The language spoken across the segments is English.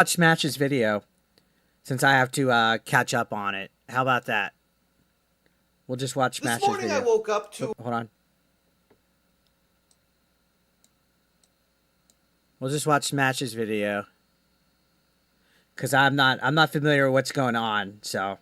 Watch Smash's video since I have to catch up on it. How about that? We'll just watch This Smash's morning I video. woke up Oh, to hold on. We'll just watch Smash's video because I'm not familiar with what's going on. So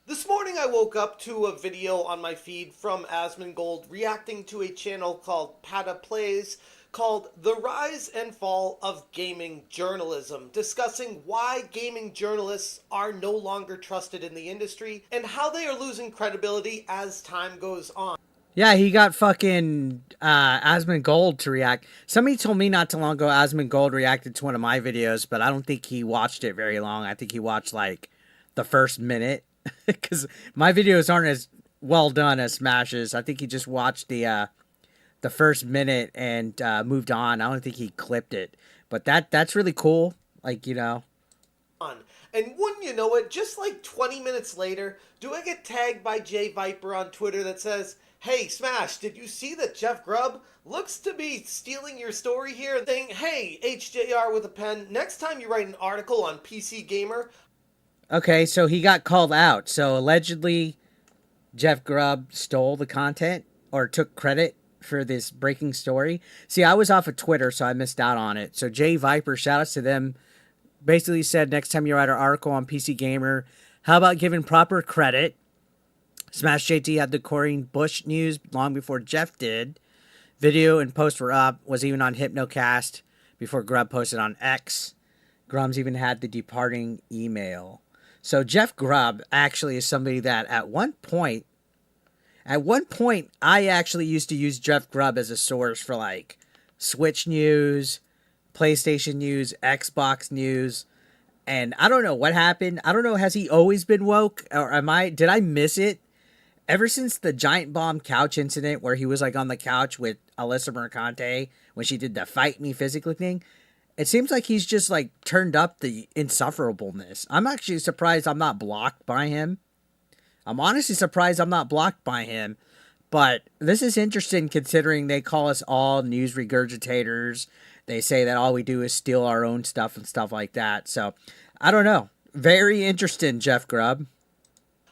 This morning I woke up to a video on my feed from Asmongold reacting to a channel called Pata Plays called The Rise and Fall of Gaming Journalism, discussing why gaming journalists are no longer trusted in the industry and how they are losing credibility as time goes on. yeah, he got fucking Asmongold to react. Somebody told me not too long ago Asmongold reacted to one of my videos, but I don't think he watched it very long. I think he watched like the first minute because my videos aren't as well done as Smash's. I think he just watched the first minute and moved on. I don't think he clipped it, but that's really cool. Like, you know. And wouldn't you know it, just like 20 minutes later, do I get tagged by Jay Viper on Twitter that says, "Hey, Smash, did you see that Jeff Grubb looks to be stealing your story here?" Saying, "Hey, HJR with a pen, next time you write an article on PC Gamer." Okay, so he got called out. So allegedly, Jeff Grubb stole the content or took credit for this breaking story. See, I was off of Twitter, so I missed out on it. So Jay Viper, shout outs to them, basically said next time you write an article on PC Gamer, how about giving proper credit? Smash JT had the Corinne Busche news long before Jeff did. Video and post were up, was even on Hypnocast before Grubb posted on X. GRUMMZ even had the departing email. So Jeff Grubb actually is somebody that at one point, I actually used to use Jeff Grubb as a source for like Switch news, PlayStation news, Xbox news, and I don't know what happened. I don't know, has he always been woke, or did I miss it? Ever since the giant bomb couch incident where he was like on the couch with Alyssa Mercante when she did the fight me physically thing, it seems like he's just like turned up the insufferableness. I'm actually surprised I'm not blocked by him. I'm honestly surprised I'm not blocked by him. But this is interesting considering they call us all news regurgitators. They say that all we do is steal our own stuff and stuff like that. So, I don't know. Very interesting, Jeff Grubb.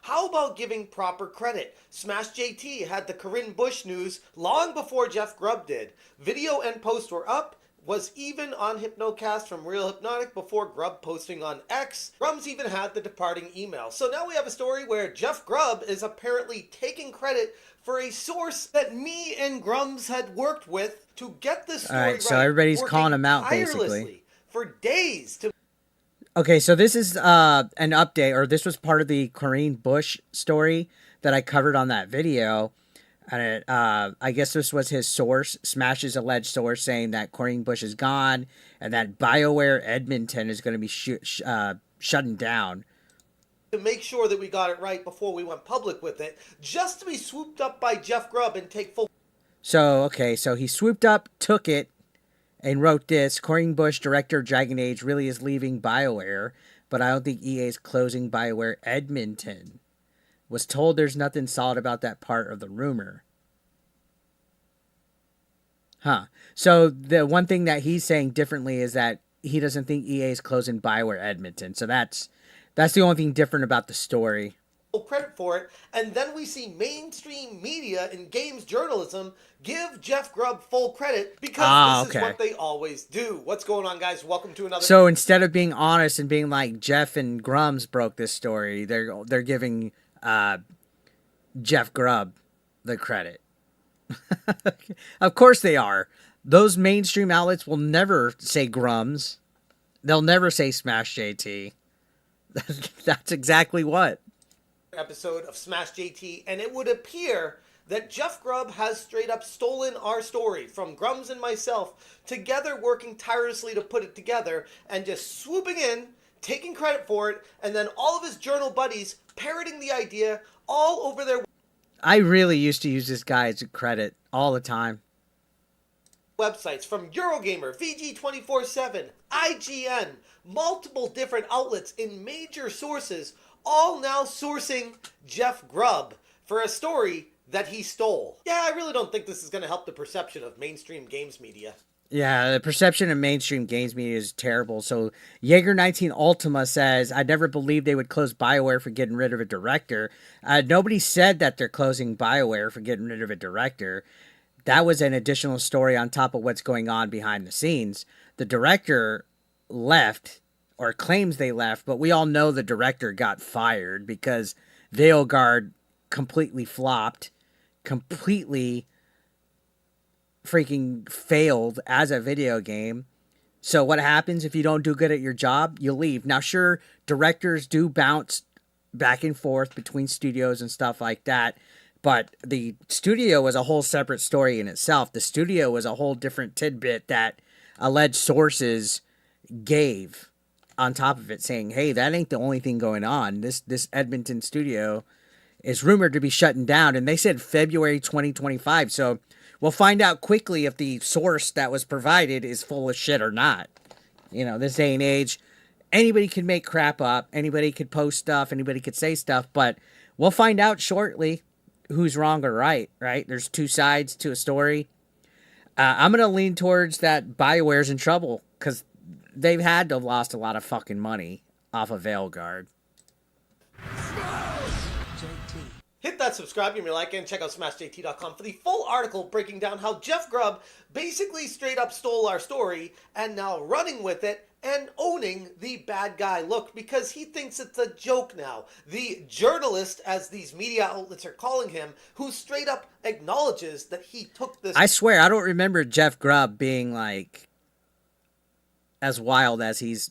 How about giving proper credit? Smash JT had the Corinne Busche news long before Jeff Grubb did. Video and post were up, was even on Hypnocast from Real Hypnotic before Grubb posting on X. GRUMMZ even had the departing email. So now we have a story where Jeff Grubb is apparently taking credit for a source that me and GRUMMZ had worked with to get this story All right, right. so everybody's working calling him out basically. tirelessly for days to Okay, so this is an update, or this was part of the Corinne Busche story that I covered on that video. And I guess this was his source, Smash's alleged source, saying that Corinne Busche is gone and that BioWare Edmonton is going to be shutting down. to make sure that we got it right before we went public with it, just to be swooped up by Jeff Grubb and take full. So, okay, so he swooped up, took it, and wrote this. Corinne Busche, director of Dragon Age, really is leaving BioWare, but I don't think EA is closing BioWare Edmonton. Was told there's nothing solid about that part of the rumor. Huh. So the one thing that he's saying differently is that he doesn't think EA is closing BioWare Edmonton. So that's the only thing different about the story. Credit for it, and then we see mainstream media and games journalism give Jeff Grubb full credit because this is what they always do. What's going on, guys? Welcome to another. So instead of being honest and being like Jeff and GRUMMZ broke this story, they're giving Jeff Grubb the credit. Of course they are. Those mainstream outlets will never say GRUMMZ. They'll never say Smash JT. That's exactly what. Episode of Smash JT, and it would appear that Jeff Grubb has straight up stolen our story from GRUMMZ and myself, together working tirelessly to put it together, and just swooping in, taking credit for it, and then all of his journal buddies parroting the idea all over their I really used to use this guy as a credit all the time. websites, from Eurogamer, VG247, IGN, multiple different outlets in major sources, all now sourcing Jeff Grubb for a story that he stole. Yeah, I really don't think this is going to help the perception of mainstream games media. Yeah, the perception of mainstream games media is terrible. So Jaeger19 Ultima says, I never believed they would close BioWare for getting rid of a director. Nobody said that they're closing BioWare for getting rid of a director. That was an additional story on top of what's going on behind the scenes. The director left, or claims they left, but we all know the director got fired because Veilguard completely flopped, completely freaking failed as a video game. So what happens if you don't do good at your job? You leave. Now, sure, directors do bounce back and forth between studios and stuff like that, but the studio was a whole separate story in itself. The studio was a whole different tidbit that alleged sources gave on top of it, saying, "Hey, that ain't the only thing going on. This Edmonton studio is rumored to be shutting down," and they said February 2025. So we'll find out quickly if the source that was provided is full of shit or not. You know, this day and age, anybody can make crap up, anybody could post stuff, anybody could say stuff, but we'll find out shortly who's wrong or right, right? There's two sides to a story. I'm going to lean towards that BioWare's in trouble because they've had to have lost a lot of fucking money off of Veilguard. Hit that subscribe, give me a like, and check out smashjt.com for the full article breaking down how Jeff Grubb basically straight up stole our story and now running with it and owning the bad guy look because he thinks it's a joke now. The journalist, as these media outlets are calling him, who straight up acknowledges that he took this. I swear, I don't remember Jeff Grubb being like as wild as he's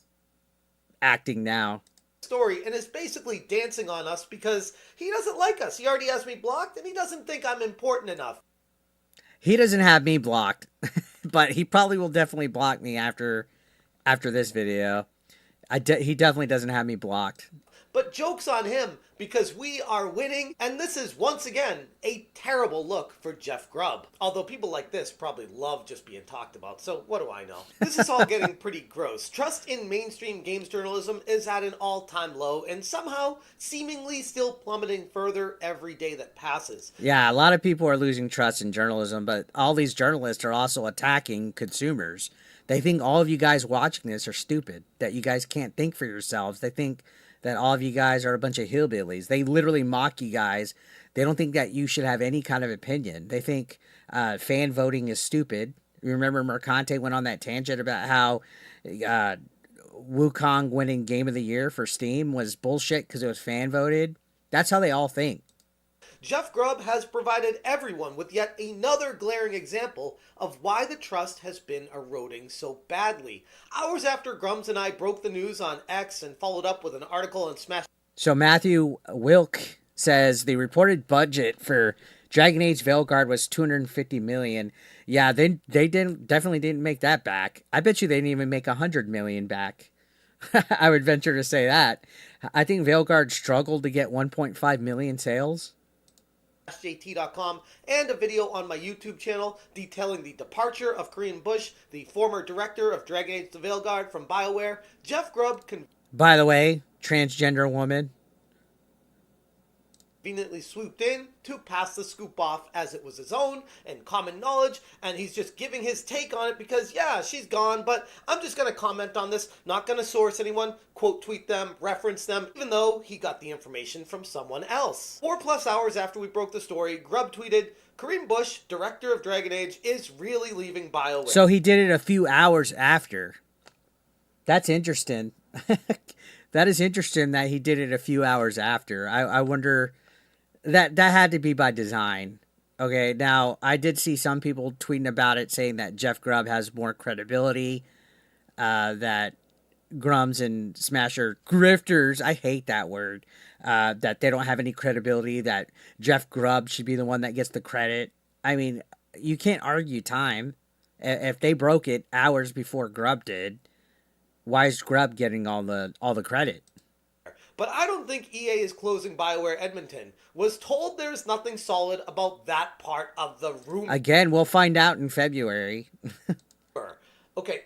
acting now. Story and is basically dancing on us because he doesn't like us. He already has me blocked and he doesn't think I'm important enough. He doesn't have me blocked, but he probably will definitely block me after this video. He definitely doesn't have me blocked. But joke's on him because we are winning, and this is once again a terrible look for Jeff Grubb. Although people like this probably love just being talked about, so what do I know? This is all getting pretty gross. Trust in mainstream games journalism is at an all-time low and somehow seemingly still plummeting further every day that passes. Yeah, a lot of people are losing trust in journalism, but all these journalists are also attacking consumers. They think all of you guys watching this are stupid, that you guys can't think for yourselves. They think that all of you guys are a bunch of hillbillies. They literally mock you guys. They don't think that you should have any kind of opinion. They think fan voting is stupid. You remember Mercante went on that tangent about how Wukong winning Game of the Year for Steam was bullshit because it was fan voted. That's how they all think. Jeff Grubb has provided everyone with yet another glaring example of why the trust has been eroding so badly. Hours after GRUMMZ and I broke the news on X and followed up with an article on Smash. So Matthew Wilk says the reported budget for Dragon Age Veilguard was $250 million. Yeah, they definitely didn't make that back. I bet you they didn't even make $100 million back. I would venture to say that. I think Veilguard struggled to get 1.5 million sales. JT.com and a video on my YouTube channel detailing the departure of Corinne Busche, the former director of Dragon Age the Veilguard from BioWare. Jeff Grubb by the way, transgender woman, conveniently swooped in to pass the scoop off as it was his own and common knowledge, and he's just giving his take on it because, yeah, she's gone, but I'm just going to comment on this, not going to source anyone, quote tweet them, reference them, even though he got the information from someone else. 4+ hours after we broke the story, Grubb tweeted, Corinne Busche, director of Dragon Age, is really leaving BioWare. So he did it a few hours after. That's interesting. That is interesting that he did it a few hours after. I wonder... That had to be by design. Okay, now, I did see some people tweeting about it, saying that Jeff Grubb has more credibility, that GRUMMZ and Smash are grifters. I hate that word. That they don't have any credibility, that Jeff Grubb should be the one that gets the credit. I mean, you can't argue time. If they broke it hours before Grubb did, why is Grubb getting all the credit? But I don't think EA is closing BioWare Edmonton. Was told there's nothing solid about that part of the rumor. Again, we'll find out in February. Okay,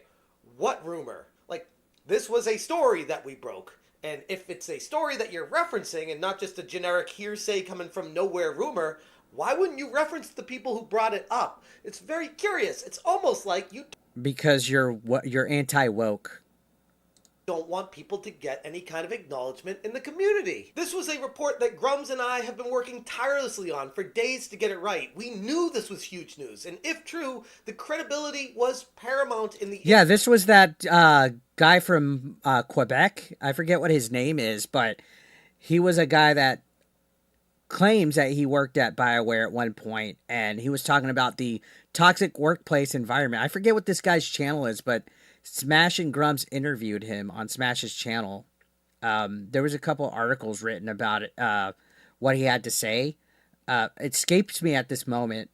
what rumor? Like, this was a story that we broke. And if it's a story that you're referencing and not just a generic hearsay coming from nowhere rumor, why wouldn't you reference the people who brought it up? It's very curious. It's almost like you Because you're anti-woke. Don't want people to get any kind of acknowledgement in the community. This was a report that GRUMMZ and I have been working tirelessly on for days to get it right. We knew this was huge news, and if true, the credibility was paramount in the... Yeah, this was that guy from Quebec. I forget what his name is, but he was a guy that claims that he worked at BioWare at one point, and he was talking about the toxic workplace environment. I forget what this guy's channel is, but Smash and GRUMMZ interviewed him on Smash's channel. There was a couple articles written about it, what he had to say. It escapes me at this moment.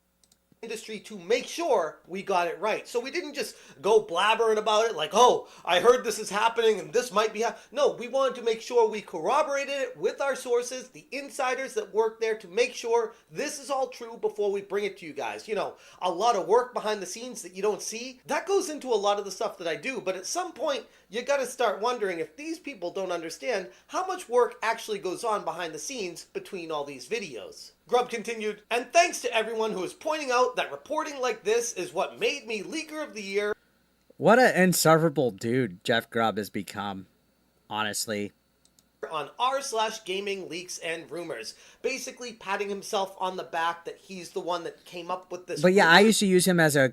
Industry to make sure we got it right. So we didn't just go blabbering about it like, oh, I heard this is happening and this might be No, we wanted to make sure we corroborated it with our sources, the insiders that work there, to make sure this is all true before we bring it to you guys. You know, a lot of work behind the scenes that you don't see, that goes into a lot of the stuff that I do, but at some point you got to start wondering if these people don't understand how much work actually goes on behind the scenes between all these videos. Grubb continued, and thanks to everyone who is pointing out that reporting like this is what made me Leaker of the Year. What an insufferable dude Jeff Grubb has become, honestly. On r/gaming leaks and rumors, basically patting himself on the back that he's the one that came up with this. But yeah, I used to use him as a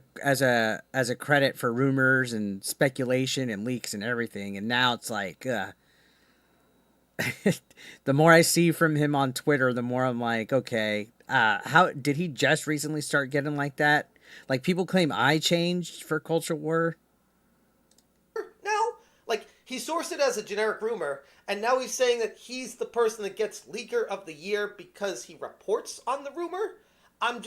credit for rumors and speculation and leaks and everything, and now it's like, the more I see from him on Twitter, the more I'm like, okay, how did he just recently start getting like that? Like, people claim I changed for Culture War. No, like, he sourced it as a generic rumor, and now he's saying that he's the person that gets Leaker of the Year because he reports on the rumor. I'm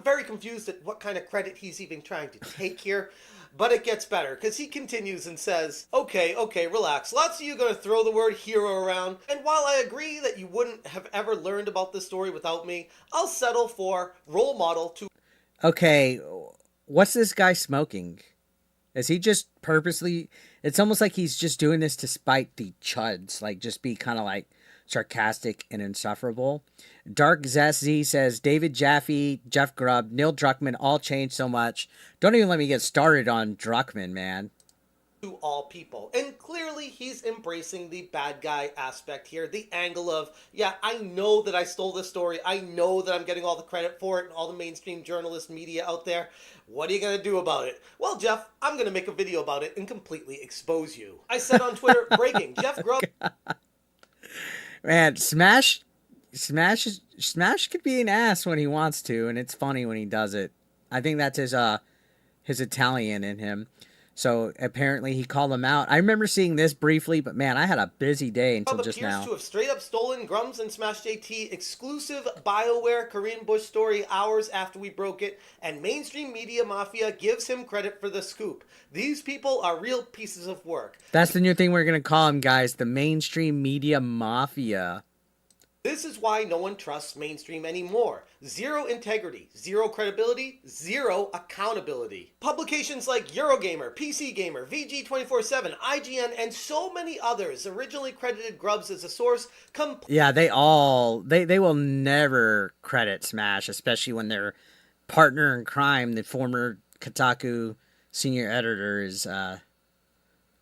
very confused at what kind of credit he's even trying to take here. But it gets better, because he continues and says, okay, relax. Lots of you are going to throw the word hero around, and while I agree that you wouldn't have ever learned about this story without me, I'll settle for role model to... Okay, what's this guy smoking? Is he just purposely... It's almost like he's just doing this to spite the chuds, like just be kind of like sarcastic and insufferable. Dark Zesty says, David Jaffe, Jeff Grubb, Neil Druckmann all changed so much. Don't even let me get started on Druckmann, man. To all people. And clearly he's embracing the bad guy aspect here. The angle of, yeah, I know that I stole this story. I know that I'm getting all the credit for it and all the mainstream journalist media out there. What are you going to do about it? Well, Jeff, I'm going to make a video about it and completely expose you. I said on Twitter, breaking, Jeff Grubb... Man, Smash could be an ass when he wants to, and it's funny when he does it. I think that's his Italian in him. So apparently he called him out. I remember seeing this briefly, but man, I had a busy day until just now. Appears to have straight up stolen GRUMMZ and Smash JT exclusive BioWare Corinne Busche story hours after we broke it, and mainstream media mafia gives him credit for the scoop. These people are real pieces of work. That's the new thing we're going to call them, guys, the mainstream media mafia. This is why no one trusts mainstream anymore. Zero integrity, zero credibility, zero accountability. Publications like Eurogamer, PC Gamer, VG247, IGN, and so many others originally credited GRUMMZ as a source. Yeah, they will never credit Smash, especially when their partner in crime, the former Kotaku senior editor, is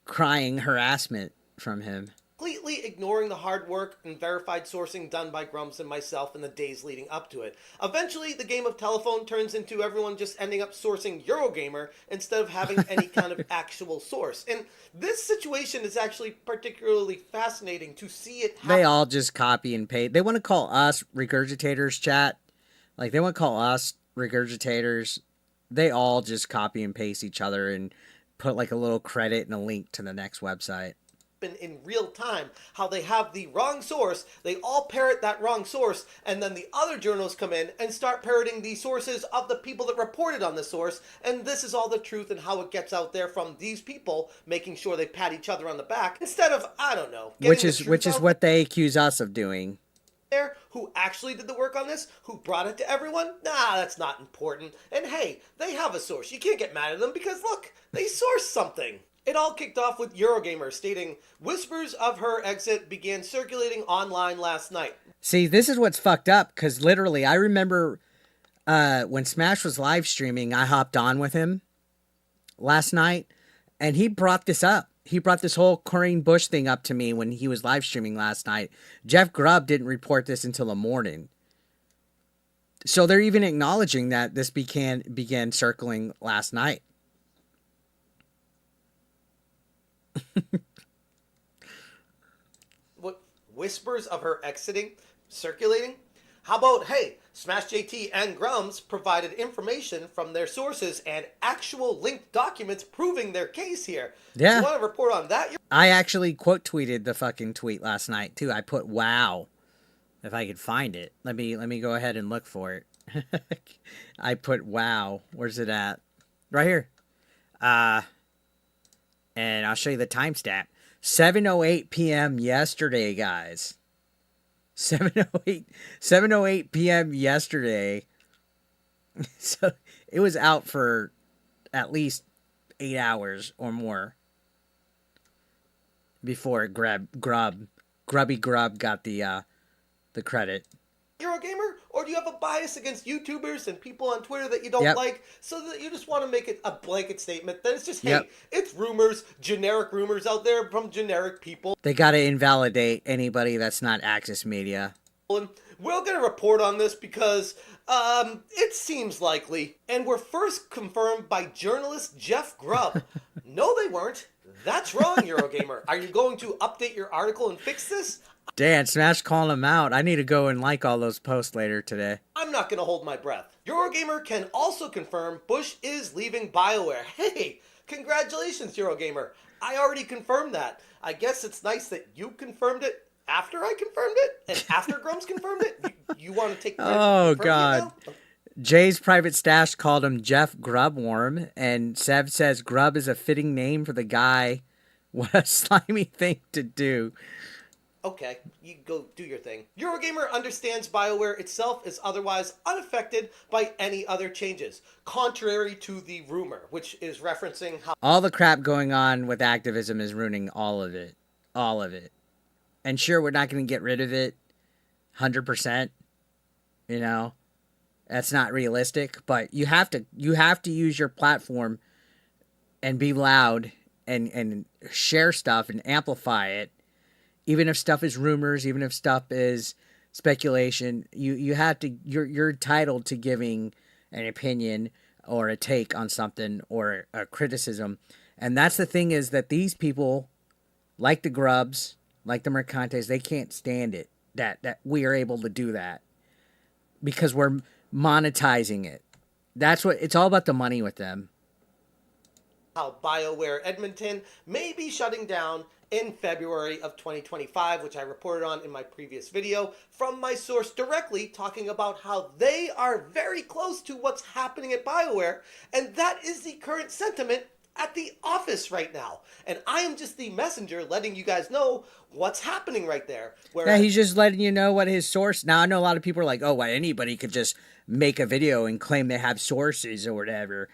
crying harassment from him. Completely ignoring the hard work and verified sourcing done by GRUMMZ and myself in the days leading up to it. Eventually, the game of telephone turns into everyone just ending up sourcing Eurogamer instead of having any kind of actual source. And this situation is actually particularly fascinating to see it happen. They all just copy and paste. They want to call us regurgitators, chat. Like, they want to call us regurgitators. They all just copy and paste each other and put like a little credit and a link to the next website. In real time, how they have the wrong source, they all parrot that wrong source, and then the other journals come in and start parroting the sources of the people that reported on the source, and this is all the truth and how it gets out there from these people, making sure they pat each other on the back, instead of, I don't know, which is what they accuse us of doing. There, who actually did the work on this, who brought it to everyone? Nah, that's not important. And hey, they have a source. You can't get mad at them because look, they sourced something. It all kicked off with Eurogamer stating, whispers of her exit began circulating online last night. See, this is what's fucked up, because literally, I remember when Smash was live streaming, I hopped on with him, last night, and he brought this up. He brought this whole Corinne Busche thing up to me when he was live streaming last night. Jeff Grubb didn't report this until the morning. So they're even acknowledging that this began circling last night. What whispers of her exiting circulating? How about, hey, Smash JT and GRUMMZ provided information from their sources and actual linked documents proving their case here. Yeah. You want to report on that? I actually quote tweeted the fucking tweet last night too. I put wow. If I could find it. Let me go ahead and look for it. I put wow. Where's it at? Right here. And I'll show you the timestamp. 7:08 p.m. yesterday, guys. 7:08 p.m. yesterday. So it was out for at least 8 hours or more before Grubby Grubb got the credit. Eurogamer, or do you have a bias against YouTubers and people on Twitter that you don't like, so that you just want to make it a blanket statement that it's just, hey, it's rumors, generic rumors out there from generic people. They got to invalidate anybody that's not Axis Media. And we're going to report on this because it seems likely, and were first confirmed by journalist Jeff Grubb. No, they weren't. That's wrong, Eurogamer. Are you going to update your article and fix this? Dan, Smash calling him out. I need to go and like all those posts later today. I'm not going to hold my breath. Eurogamer can also confirm Busche is leaving BioWare. Hey, congratulations, Eurogamer. I already confirmed that. I guess it's nice that you confirmed it after I confirmed it, and after GRUMMZ confirmed it. You want to take credit? Oh, God. Jay's Private Stash called him Jeff Grubbworm, and Sev says Grubb is a fitting name for the guy. What a slimy thing to do. Okay, you go do your thing. Eurogamer understands BioWare itself is otherwise unaffected by any other changes, contrary to the rumor, which is referencing how all the crap going on with activism is ruining all of it. All of it. And sure, we're not going to get rid of it 100%. You know, that's not realistic, but you have to use your platform and be loud and share stuff and amplify it. Even if stuff is rumors, even if stuff is speculation, you're entitled to giving an opinion or a take on something or a criticism. And that's the thing, is that these people, like the Grubbs, like the Mercantes, they can't stand it that we are able to do that because we're monetizing it. That's what it's all about, the money with them. How BioWare Edmonton may be shutting down in February of 2025, which I reported on in my previous video from my source directly, talking about how they are very close to what's happening at BioWare, and that is the current sentiment at the office right now. And I am just the messenger letting you guys know what's happening right there. Yeah, he's just letting you know what his source. Now, I know a lot of people are like, oh, why anybody could just make a video and claim they have sources or whatever.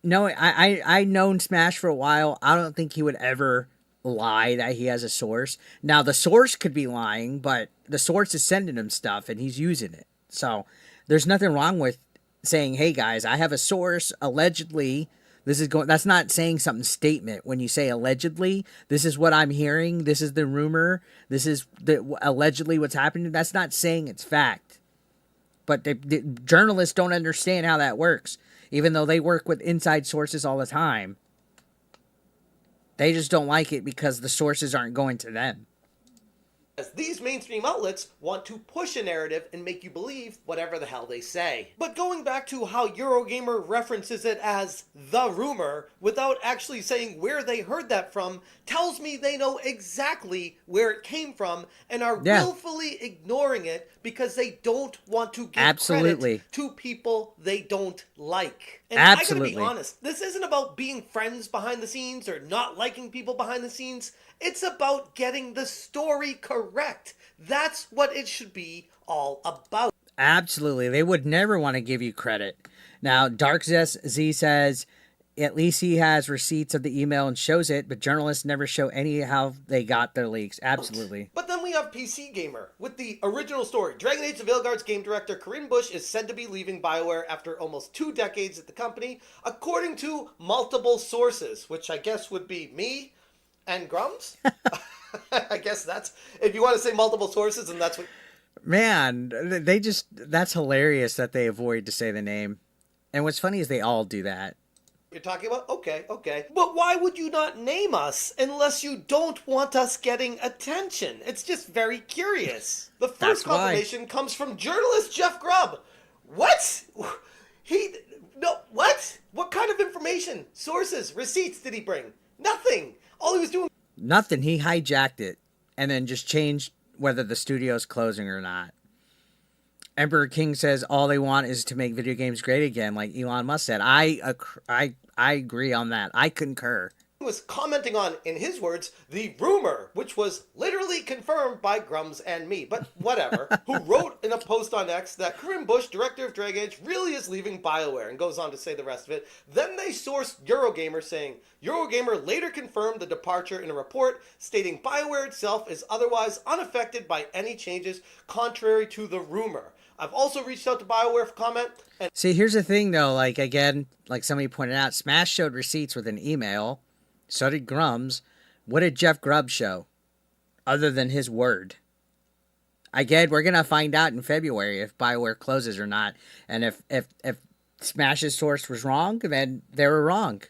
No, I known Smash for a while. I don't think he would ever lie that he has a source. Now, the source could be lying, but the source is sending him stuff and he's using it. So there's nothing wrong with saying, hey, guys, I have a source. Allegedly, this is going. That's not saying something statement. When you say allegedly, this is what I'm hearing. This is the rumor. This is allegedly what's happening. That's not saying it's fact. But the journalists don't understand how that works. Even though they work with inside sources all the time, they just don't like it because the sources aren't going to them. As these mainstream outlets want to push a narrative and make you believe whatever the hell they say. But going back to how Eurogamer references it as the rumor without actually saying where they heard that from tells me they know exactly where it came from and are willfully ignoring it because they don't want to give credit to people they don't like. And I gotta be honest, this isn't about being friends behind the scenes or not liking people behind the scenes. It's about getting the story correct. That's what it should be all about. Absolutely. They would never want to give you credit. Now, Dark Z says, at least he has receipts of the email and shows it, but journalists never show any how they got their leaks. Absolutely. But then we you have PC Gamer with the original story. Dragon Age of Veilguard's game director Corinne Busche is said to be leaving BioWare after almost 2 decades at the company, according to multiple sources, which I guess would be me and GRUMMZ. I guess that's, if you want to say multiple sources, and that's what... Man, that's hilarious that they avoid to say the name. And what's funny is they all do that. You're talking about? Okay. But why would you not name us unless you don't want us getting attention? It's just very curious. The first confirmation comes from journalist Jeff Grubb. What? What? What kind of information? Sources, receipts did he bring? Nothing. All he was doing... Nothing. He hijacked it and then just changed whether the studio's closing or not. Emperor King says all they want is to make video games great again, like Elon Musk said. I agree on that. I concur. He was commenting on, in his words, the rumor, which was literally confirmed by GRUMMZ and me, but whatever, who wrote in a post on X that Corinne Busche, director of Dragon Age, really is leaving BioWare, and goes on to say the rest of it. Then they sourced Eurogamer, saying Eurogamer later confirmed the departure in a report, stating BioWare itself is otherwise unaffected by any changes, contrary to the rumor. I've also reached out to BioWare for comment. And see, here's the thing, though. Like, again, like somebody pointed out, Smash showed receipts with an email. So did GRUMMZ. What did Jeff Grubb show? Other than his word. Again, we're going to find out in February if BioWare closes or not. And if Smash's source was wrong, then they were wrong.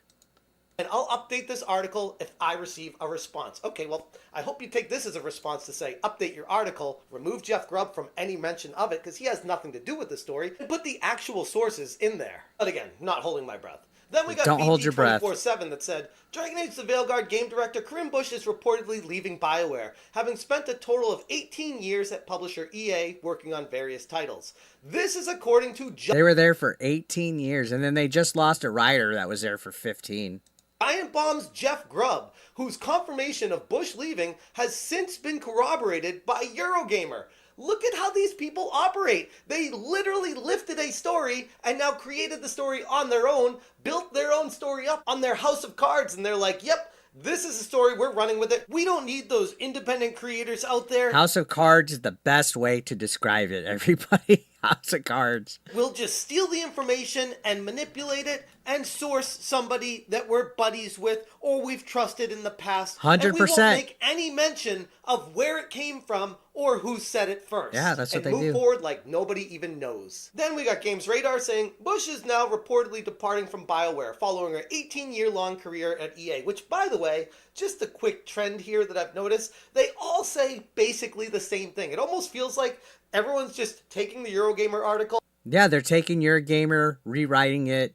And I'll update this article if I receive a response. Okay, well, I hope you take this as a response to say, update your article, remove Jeff Grubb from any mention of it, because he has nothing to do with the story, and put the actual sources in there. But again, not holding my breath. Then we got Don't hold your breath. 24/7 that said, Dragon Age the Veilguard game director Corinne Busche is reportedly leaving BioWare, having spent a total of 18 years at publisher EA working on various titles. This is according to... They were there for 18 years, and then they just lost a writer that was there for 15. Giant Bomb's Jeff Grubb, whose confirmation of Busche leaving has since been corroborated by Eurogamer. Look at how these people operate. They literally lifted a story and now created the story on their own, built their own story up on their house of cards, and they're like, yep, this is a story, we're running with it. We don't need those independent creators out there. House of Cards is the best way to describe it, everybody. House of Cards. We'll just steal the information and manipulate it and source somebody that we're buddies with or we've trusted in the past. 100%. And we won't make any mention of where it came from or who said it first. Yeah, that's what they do. And move forward like nobody even knows. Then we got Games Radar saying Busche is now reportedly departing from BioWare following her 18-year-long career at EA, which, by the way, just a quick trend here that I've noticed, they all say basically the same thing. It almost feels like everyone's just taking the Eurogamer article. Yeah, they're taking Eurogamer, rewriting it,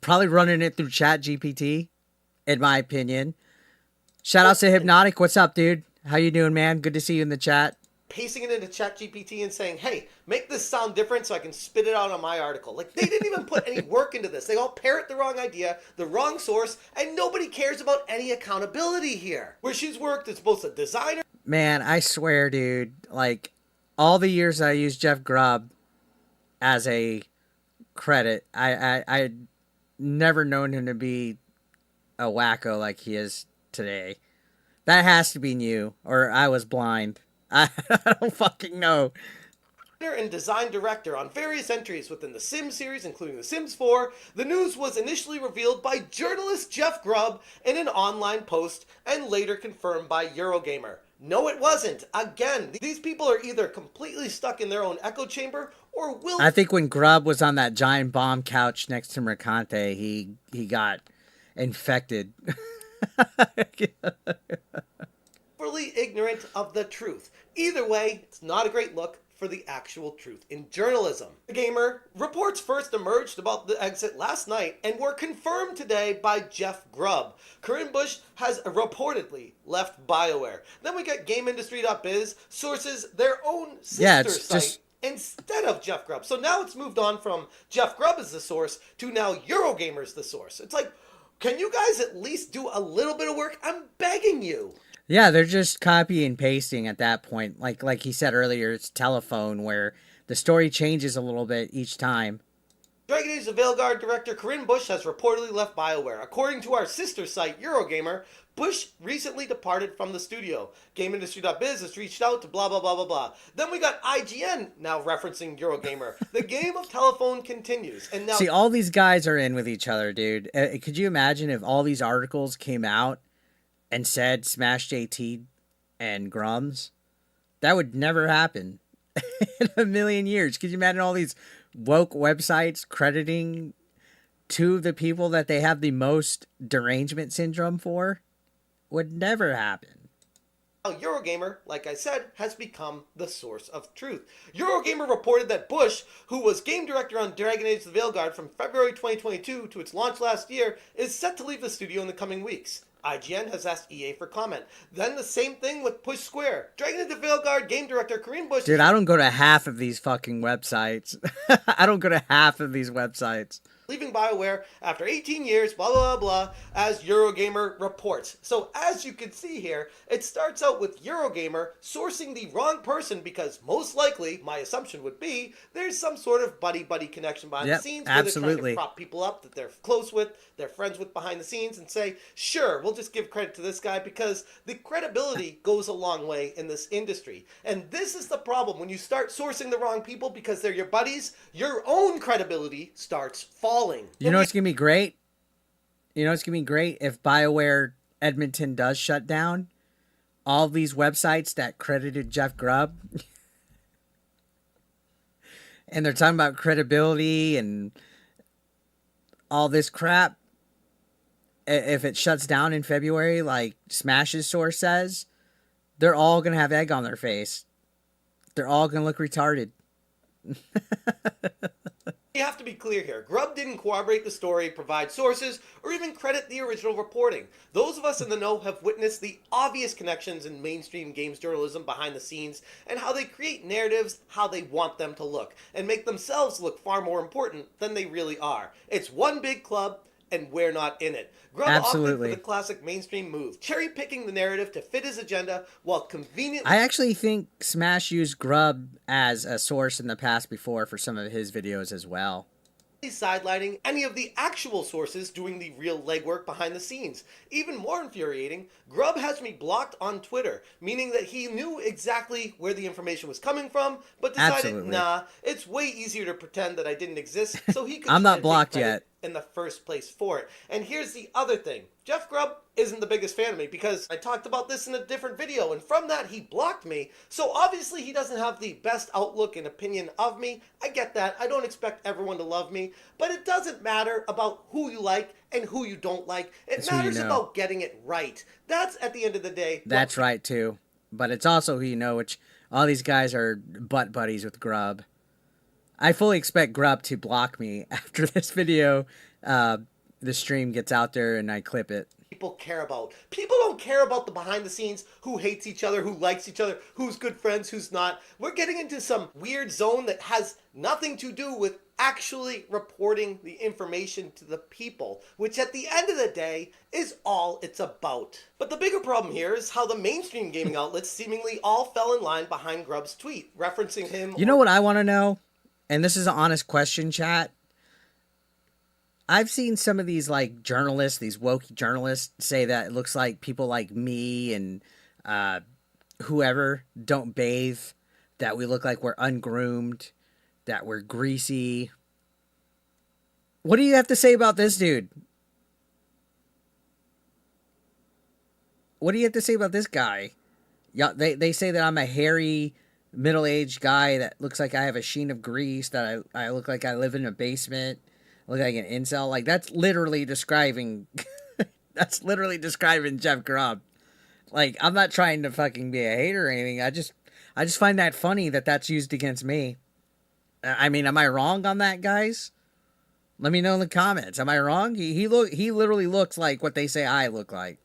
probably running it through ChatGPT, in my opinion. Shout out to Hypnotic. What's up, dude? How you doing, man? Good to see you in the chat. Pasting it into ChatGPT and saying, hey, make this sound different so I can spit it out on my article. Like, they didn't even put any work into this. They all parrot the wrong idea, the wrong source, and nobody cares about any accountability here. Where she's worked as both a designer... Man, I swear, dude, like, all the years I used Jeff Grubb as a credit, I never known him to be a wacko like he is today. That has to be new, or I was blind. I don't fucking know. And design director on various entries within the Sims series, including The Sims 4. The news was initially revealed by journalist Jeff Grubb in an online post and later confirmed by Eurogamer. No, it wasn't. Again, these people are either completely stuck in their own echo chamber or will... I think when Grubb was on that giant bomb couch next to Mercante, he got infected. ...fully ignorant of the truth. Either way, it's not a great look for the actual truth in journalism. The Gamer reports first emerged about the exit last night and were confirmed today by Jeff Grubb. Corinne Busche has reportedly left BioWare. Then we got GameIndustry.biz sources their own sister site instead of Jeff Grubb. So now it's moved on from Jeff Grubb as the source to now Eurogamer's the source. It's like, can you guys at least do a little bit of work? I'm begging you. Yeah, they're just copy and pasting at that point. Like he said earlier, it's telephone where the story changes a little bit each time. Dragon Age the Veilguard director Corinne Busche has reportedly left BioWare. According to our sister site, Eurogamer, Busche recently departed from the studio. GameIndustry.biz has reached out to blah blah blah blah blah. Then we got IGN now referencing Eurogamer. The game of telephone continues. And now see, all these guys are in with each other, dude. Could you imagine if all these articles came out and said Smash JT and GRUMMZ? That would never happen in a million years. Could you imagine all these woke websites crediting two of the people that they have the most derangement syndrome for? Would never happen. Eurogamer, like I said, has become the source of truth. Eurogamer reported that Busche, who was game director on Dragon Age the Veilguard from February 2022 to its launch last year, is set to leave the studio in the coming weeks. IGN has asked EA for comment. Then the same thing with Push Square. Dragon Age the Veilguard game director Corinne Busche... Dude, I don't go to half of these fucking websites. I don't go to half of these websites. Leaving BioWare after 18 years, blah, blah, blah, as Eurogamer reports. So as you can see here, it starts out with Eurogamer sourcing the wrong person because most likely, my assumption would be, there's some sort of buddy-buddy connection behind the scenes where they're trying to prop people up that they're close with, they're friends with behind the scenes and say, sure, we'll just give credit to this guy because the credibility goes a long way in this industry. And this is the problem. When you start sourcing the wrong people because they're your buddies, your own credibility starts falling. You know what's going to be great? You know what's going to be great? If BioWare Edmonton does shut down, all these websites that credited Jeff Grubb and they're talking about credibility and all this crap, if it shuts down in February, like Smash's source says, they're all going to have egg on their face. They're all going to look retarded. You have to be clear here. Grubb didn't corroborate the story, provide sources, or even credit the original reporting. Those of us in the know have witnessed the obvious connections in mainstream games journalism behind the scenes and how they create narratives how they want them to look and make themselves look far more important than they really are. It's one big club and we're not in it. Grubb opted for the classic mainstream move, cherry-picking the narrative to fit his agenda while conveniently... I actually think Smash used Grubb as a source in the past before for some of his videos as well. Sidelining any of the actual sources doing the real legwork behind the scenes. Even more infuriating, Grubb has me blocked on Twitter, meaning that he knew exactly where the information was coming from, but decided, nah, it's way easier to pretend that I didn't exist, so he could I'm not blocked yet. In the first place for it. And here's the other thing. Jeff Grubb isn't the biggest fan of me because I talked about this in a different video, and from that he blocked me. So obviously he doesn't have the best outlook and opinion of me. I get that. I don't expect everyone to love me, but it doesn't matter about who you like and who you don't like. It matters about getting it right. That's at the end of the day. That's right too. But it's also who you know, which all these guys are butt buddies with Grubb. I fully expect Grubb to block me after this video, the stream gets out there and I clip it. People care about. People don't care about the behind the scenes, who hates each other, who likes each other, who's good friends, who's not. We're getting into some weird zone that has nothing to do with actually reporting the information to the people, which at the end of the day is all it's about. But the bigger problem here is how the mainstream gaming outlets seemingly all fell in line behind Grubb's tweet, referencing him. You know what I want to know? And this is an honest question, chat. I've seen some of these like journalists, these woke journalists, say that it looks like people like me and whoever don't bathe, that we look like we're ungroomed, that we're greasy. What do you have to say about this dude? What do you have to say about this guy? Yeah, they say that I'm a hairy, middle-aged guy that looks like I have a sheen of grease, that I look like I live in a basement, I look like an incel. Like, that's literally describing that's literally describing Jeff Grubb. Like, I'm not trying to fucking be a hater or anything. I just find that funny that that's used against me. I mean, am I wrong on that, guys? Let me know in the comments. Am I wrong? He literally looks like what they say I look like.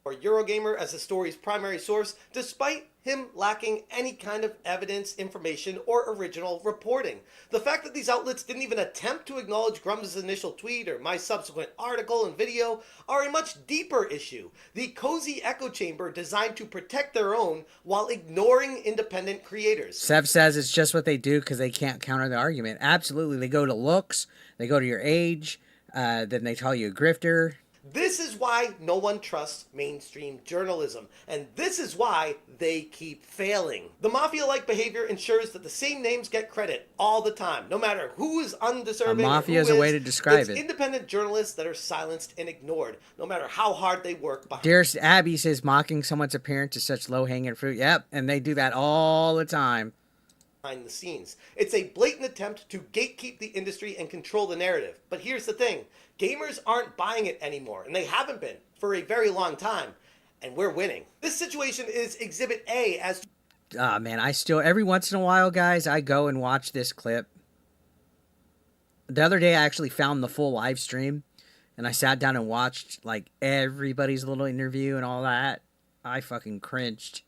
Or Eurogamer as the story's primary source, despite him lacking any kind of evidence, information, or original reporting. The fact that these outlets didn't even attempt to acknowledge GRUMMZ's initial tweet or my subsequent article and video are a much deeper issue. The cozy echo chamber designed to protect their own while ignoring independent creators. Sev says it's just what they do because they can't counter the argument. Absolutely. They go to looks, they go to your age, then they call you a grifter. This is why no one trusts mainstream journalism, and this is why they keep failing. The mafia-like behavior ensures that the same names get credit all the time, no matter who is undeserving. A mafia is a way to describe it. Independent journalists that are silenced and ignored, no matter how hard they work behind. Dearest Abby says mocking someone's appearance is such low-hanging fruit. Yep, and they do that all the time. Behind the scenes. It's a blatant attempt to gatekeep the industry and control the narrative. But here's the thing. Gamers aren't buying it anymore, and they haven't been for a very long time, and we're winning. This situation is Exhibit A as... Ah, man, I still, every once in a while, guys, I go and watch this clip. The other day, I actually found the full live stream, and I sat down and watched, like, everybody's little interview and all that. I fucking cringed.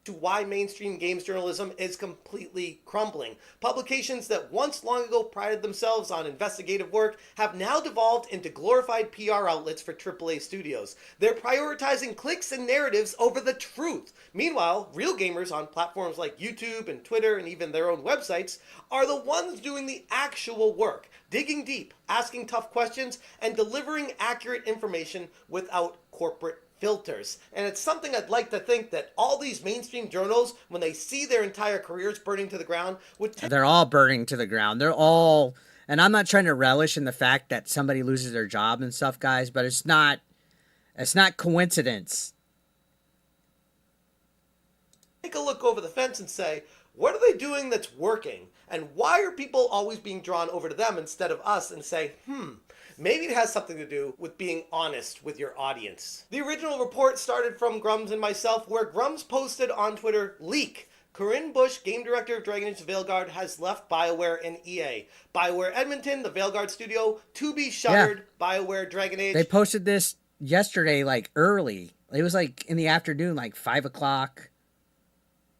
To why mainstream games journalism is completely crumbling. Publications that once long ago prided themselves on investigative work have now devolved into glorified PR outlets for AAA studios. They're prioritizing clicks and narratives over the truth. Meanwhile, real gamers on platforms like YouTube and Twitter and even their own websites are the ones doing the actual work, digging deep, asking tough questions, and delivering accurate information without corporate filters. And it's something I'd like to think that all these mainstream journals, when they see their entire careers burning to the ground, they're all burning to the ground. They're all, and I'm not trying to relish in the fact that somebody loses their job and stuff, guys, but it's not coincidence. Take a look over the fence and say, what are they doing that's working? And why are people always being drawn over to them instead of us, and say, maybe it has something to do with being honest with your audience. The original report started from GRUMMZ and myself, where GRUMMZ posted on Twitter, leak. Corinne Busche, game director of Dragon Age: The Veilguard, has left BioWare and EA. BioWare Edmonton, the Veilguard studio, to be shuttered. Yeah. BioWare Dragon Age. They posted this yesterday, like, early. It was, like, in the afternoon, like, 5 o'clock,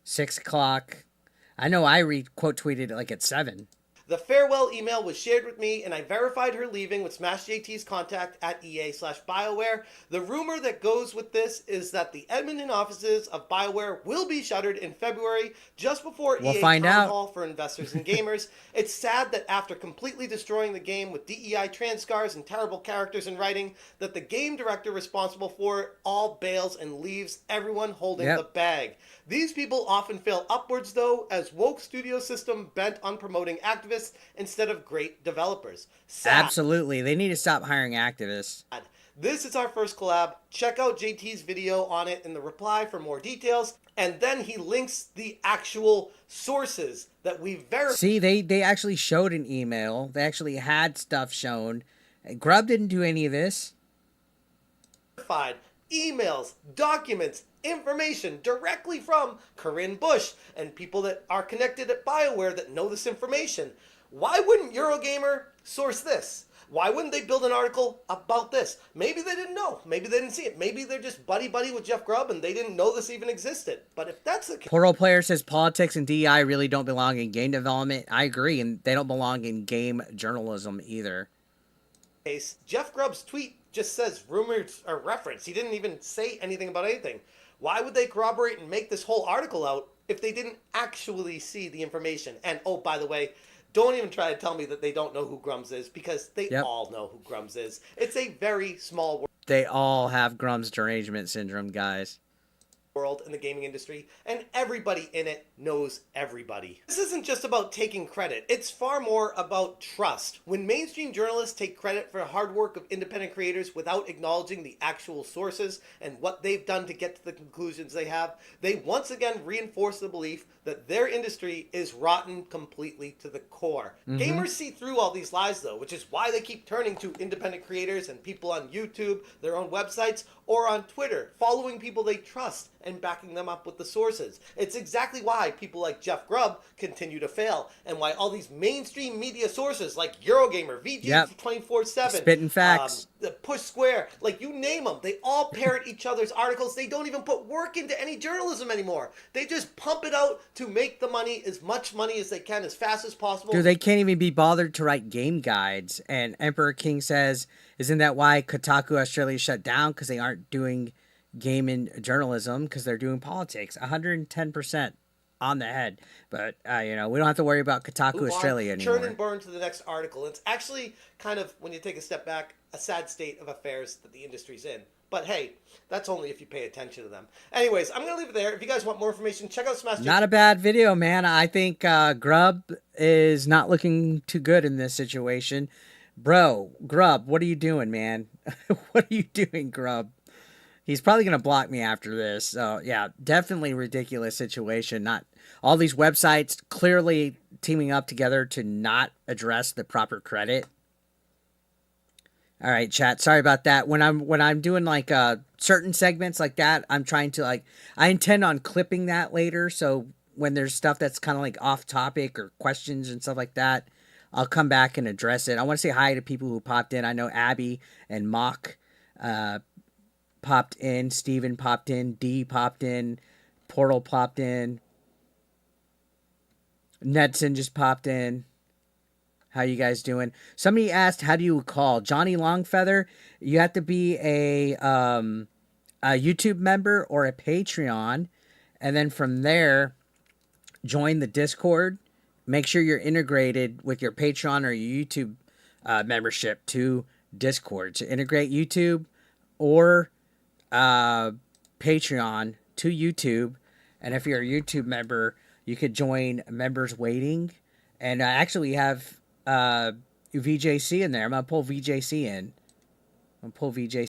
6 o'clock. I know I quote tweeted it, like, at 7. The farewell email was shared with me, and I verified her leaving with Smash JT's contact at EA/BioWare. The rumor that goes with this is that the Edmonton offices of BioWare will be shuttered in February, just before EA Town Hall for investors and gamers. It's sad that after completely destroying the game with DEI trans scars and terrible characters in writing, that the game director responsible for it all bails and leaves everyone holding the bag. These people often fail upwards, though, as woke studio system bent on promoting activists instead of great developers. Sad. Absolutely. They need to stop hiring activists. This is our first collab. Check out JT's video on it in the reply for more details. And then he links the actual sources that we verified. See, they actually showed an email. They actually had stuff shown. Grubb didn't do any of this. Emails, documents, information directly from Corinne Busche and people that are connected at BioWare that know this information. Why wouldn't Eurogamer source this? Why wouldn't they build an article about this? Maybe they didn't know. Maybe they didn't see it. Maybe they're just buddy-buddy with Jeff Grubb and they didn't know this even existed. But if that's the case... Portal Player says politics and DEI really don't belong in game development. I agree, and they don't belong in game journalism either. Jeff Grubb's tweet just says rumors or reference. He didn't even say anything about anything. Why would they corroborate and make this whole article out if they didn't actually see the information? And, oh, by the way, don't even try to tell me that they don't know who GRUMMZ is, because they all know who GRUMMZ is. It's a very small world. They all have GRUMMZ derangement syndrome, guys. World in the gaming industry, and everybody in it knows everybody. This isn't just about taking credit, it's far more about trust. When mainstream journalists take credit for the hard work of independent creators without acknowledging the actual sources and what they've done to get to the conclusions they have, they once again reinforce the belief that their industry is rotten completely to the core. Gamers see through all these lies, though, which is why they keep turning to independent creators and people on YouTube, their own websites, or on Twitter, following people they trust and backing them up with the sources. It's exactly why people like Jeff Grubb continue to fail, and why all these mainstream media sources like Eurogamer, VG247, Spitting Facts, the Push Square, like you name them, they all parrot each other's articles. They don't even put work into any journalism anymore. They just pump it out to make the money, as much money as they can, as fast as possible. Dude, they can't even be bothered to write game guides. And Emperor King says, isn't that why Kotaku Australia shut down? Because they aren't doing gaming journalism, because they're doing politics. 110%. on the head. But you know, we don't have to worry about Kotaku Move on, Australia churn anymore. and burn to the next article. It's actually kind of, when you take a step back, a sad state of affairs that the industry's in. But hey, that's only if you pay attention to them. Anyways, I'm going to leave it there. If you guys want more information, check out Smash JT. Not a bad video, man. I think Grubb is not looking too good in this situation. Bro, Grubb, what are you doing, man? What are you doing, Grubb? He's probably going to block me after this. So, yeah, definitely ridiculous situation. Not all these websites clearly teaming up together to not address the proper credit. All right, chat. Sorry about that. When I'm doing like certain segments like that, I'm trying to like I intend on clipping that later. So when there's stuff that's kind of like off topic or questions and stuff like that, I'll come back and address it. I want to say hi to people who popped in. I know Abby and Mock popped in, Steven popped in, D popped in, Portal popped in, Nedson just popped in. How you guys doing? Somebody asked, how do you call Johnny Longfeather? You have to be a YouTube member or a Patreon, and then from there, join the Discord. Make sure you're integrated with your Patreon or your YouTube membership to Discord. So integrate YouTube or Patreon to YouTube, and if you're a YouTube member, you could join members waiting. And actually, we have VJC in there. I'm gonna pull VJC in. I'm gonna pull VJC